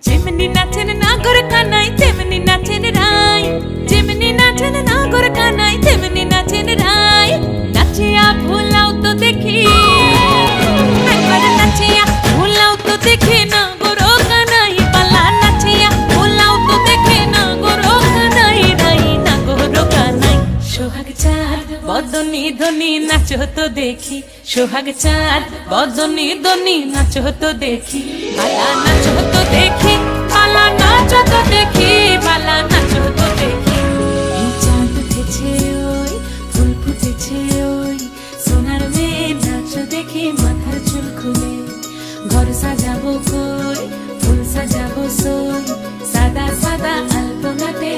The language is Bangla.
যেমনি নাচেন নাগর কানাই তেমনি নাচেন রাই, যেমনি নাচেন নাগর কানাই তেমনি নাচেন রাই। নাচিয়া ভোলাও তো দেখি, একবার নাচিয়া ভোলাও তো দেখি নাগর কানাই পালা। নাচিয়া ভোলাও তো দেখি নাগর কানাই রাই, নাগর কানাই। সোহাগ চাঁদ বদনি ধনি নাচো তো দেখি, সোহাগ চাঁদ বদনি ধনি নাচো তো দেখি। পালা নাচো তো দেখি, পালা নাচো তো দেখি, পালা নাচো তো দেখি। এই চাঁদ উঠেছে ওই, ফুল ফুটেছে ওই, সোনার মেয়ে নাচো দেখি মাথার চুল খুলে। ঘর সাজাবো কই, ফুল সাজাবো সই, সাদা সাদা আলপনাতে